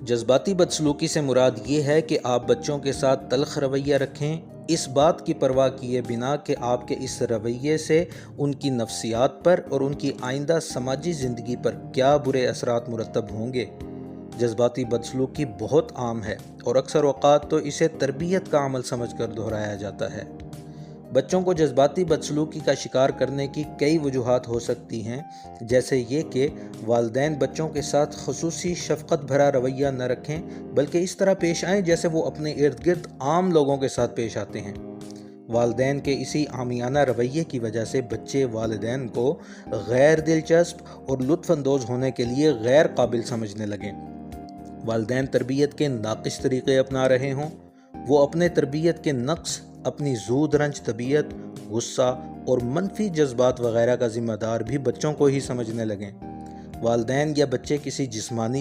جذباتی بدسلوکی سے مراد یہ ہے کہ آپ بچوں کے ساتھ تلخ رویہ رکھیں، اس بات کی پرواہ کیے بنا کہ آپ کے اس رویے سے ان کی نفسیات پر اور ان کی آئندہ سماجی زندگی پر کیا برے اثرات مرتب ہوں گے۔ جذباتی بدسلوکی بہت عام ہے اور اکثر اوقات تو اسے تربیت کا عمل سمجھ کر دہرایا جاتا ہے۔ بچوں کو جذباتی بدسلوکی کا شکار کرنے کی کئی وجوہات ہو سکتی ہیں، جیسے یہ کہ والدین بچوں کے ساتھ خصوصی شفقت بھرا رویہ نہ رکھیں بلکہ اس طرح پیش آئیں جیسے وہ اپنے ارد گرد عام لوگوں کے ساتھ پیش آتے ہیں۔ والدین کے اسی عامیانہ رویے کی وجہ سے بچے والدین کو غیر دلچسپ اور لطف اندوز ہونے کے لیے غیر قابل سمجھنے لگیں۔ والدین تربیت کے ناقص طریقے اپنا رہے ہوں، وہ اپنے تربیت کے نقص، اپنی زود رنج طبیعت، غصہ اور منفی جذبات وغیرہ کا ذمہ دار بھی بچوں کو ہی سمجھنے لگیں۔ والدین یا بچے کسی جسمانی